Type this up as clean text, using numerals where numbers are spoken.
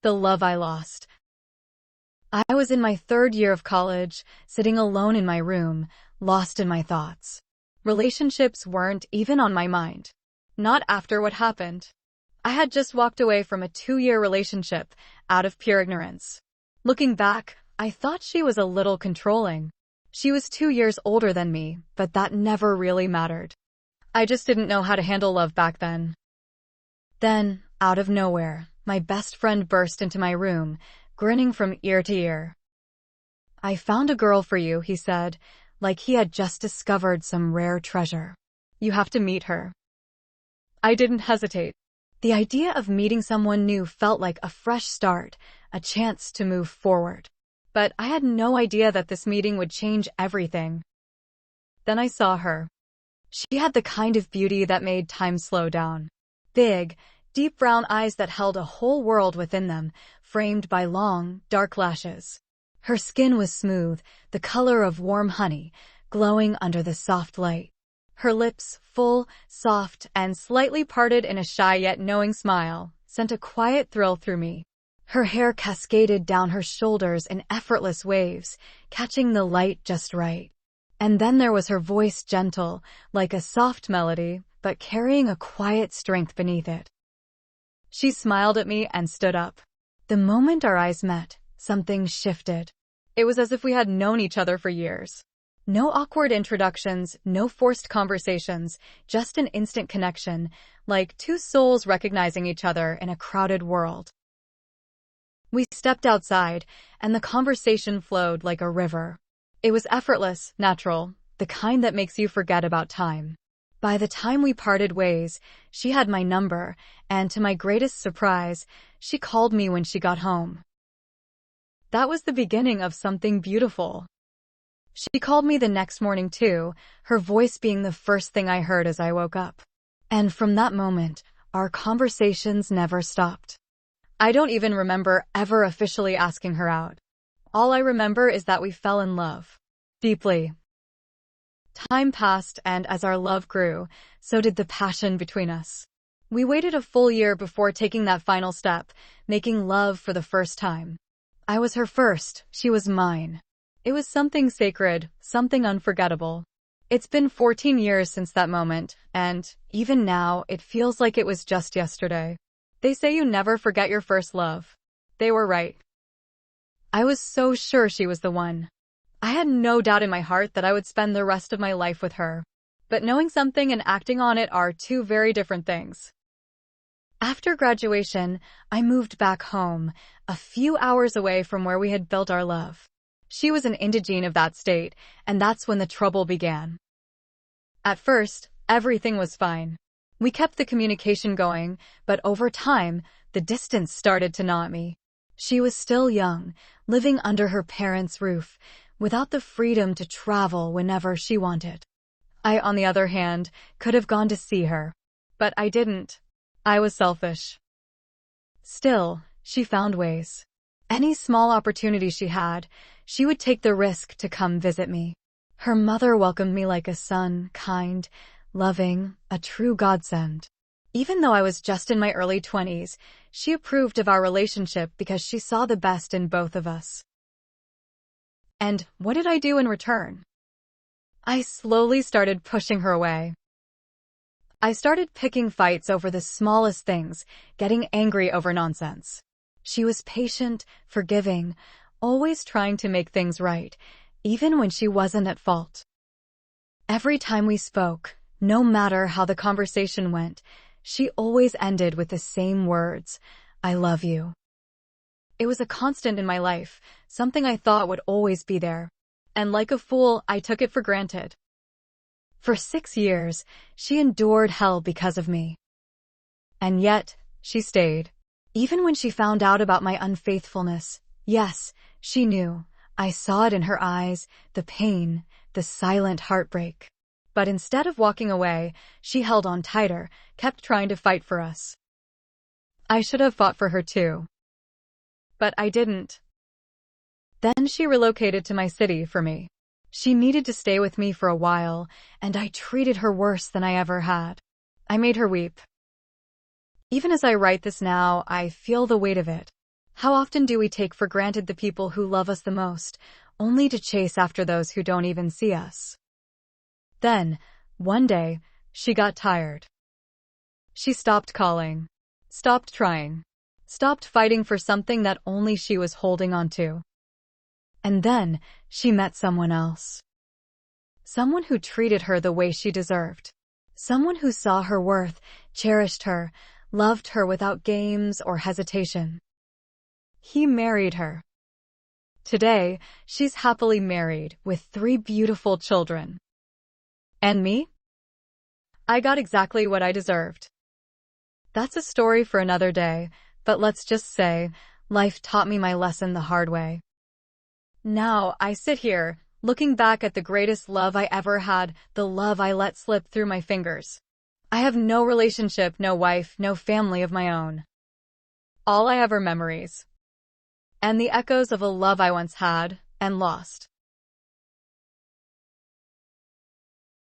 The love I lost. I was in my third year of college, sitting alone in my room, lost in my thoughts. Relationships weren't even on my mind. Not after what happened. I had just walked away from a 2-year relationship, out of pure ignorance. Looking back, I thought she was a little controlling. She was 2 years older than me, but that never really mattered. I just didn't know how to handle love back then. Then, out of nowhere, my best friend burst into my room, grinning from ear to ear. "I found a girl for you," he said, like he had just discovered some rare treasure. "You have to meet her." I didn't hesitate. The idea of meeting someone new felt like a fresh start, a chance to move forward. But I had no idea that this meeting would change everything. Then I saw her. She had the kind of beauty that made time slow down. Big, deep brown eyes that held a whole world within them, framed by long, dark lashes. Her skin was smooth, the color of warm honey, glowing under the soft light. Her lips, full, soft, and slightly parted in a shy yet knowing smile, sent a quiet thrill through me. Her hair cascaded down her shoulders in effortless waves, catching the light just right. And then there was her voice, gentle, like a soft melody, but carrying a quiet strength beneath it. She smiled at me and stood up. The moment our eyes met, something shifted. It was as if we had known each other for years. No awkward introductions, no forced conversations, just an instant connection, like two souls recognizing each other in a crowded world. We stepped outside, and the conversation flowed like a river. It was effortless, natural, the kind that makes you forget about time. By the time we parted ways, she had my number, and to my greatest surprise, she called me when she got home. That was the beginning of something beautiful. She called me the next morning too, her voice being the first thing I heard as I woke up. And from that moment, our conversations never stopped. I don't even remember ever officially asking her out. All I remember is that we fell in love. Deeply. Time passed, and as our love grew, so did the passion between us. We waited a full year before taking that final step, making love for the first time. I was her first, she was mine. It was something sacred, something unforgettable. It's been 14 years since that moment, and even now, it feels like it was just yesterday. They say you never forget your first love. They were right. I was so sure she was the one. I had no doubt in my heart that I would spend the rest of my life with her. But knowing something and acting on it are two very different things. After graduation, I moved back home, a few hours away from where we had built our love. She was an indigene of that state, and that's when the trouble began. At first, everything was fine. We kept the communication going, but over time, the distance started to gnaw at me. She was still young, living under her parents' roof, without the freedom to travel whenever she wanted. I, on the other hand, could have gone to see her. But I didn't. I was selfish. Still, she found ways. Any small opportunity she had, she would take the risk to come visit me. Her mother welcomed me like a son, kind, loving, a true godsend. Even though I was just in my early 20s, she approved of our relationship because she saw the best in both of us. And what did I do in return? I slowly started pushing her away. I started picking fights over the smallest things, getting angry over nonsense. She was patient, forgiving, always trying to make things right, even when she wasn't at fault. Every time we spoke, no matter how the conversation went, she always ended with the same words, "I love you." It was a constant in my life, something I thought would always be there. And like a fool, I took it for granted. For 6 years, she endured hell because of me. And yet, she stayed. Even when she found out about my unfaithfulness, yes, she knew. I saw it in her eyes, the pain, the silent heartbreak. But instead of walking away, she held on tighter, kept trying to fight for us. I should have fought for her too. But I didn't. Then she relocated to my city for me. She needed to stay with me for a while, and I treated her worse than I ever had. I made her weep. Even as I write this now, I feel the weight of it. How often do we take for granted the people who love us the most, only to chase after those who don't even see us? Then, one day, she got tired. She stopped calling, stopped trying, stopped fighting for something that only she was holding on to. And then, she met someone else. Someone who treated her the way she deserved. Someone who saw her worth, cherished her, loved her without games or hesitation. He married her. Today, she's happily married with 3 beautiful children. And me? I got exactly what I deserved. That's a story for another day, but let's just say, life taught me my lesson the hard way. Now, I sit here, looking back at the greatest love I ever had, the love I let slip through my fingers. I have no relationship, no wife, no family of my own. All I have are memories. And the echoes of a love I once had and lost.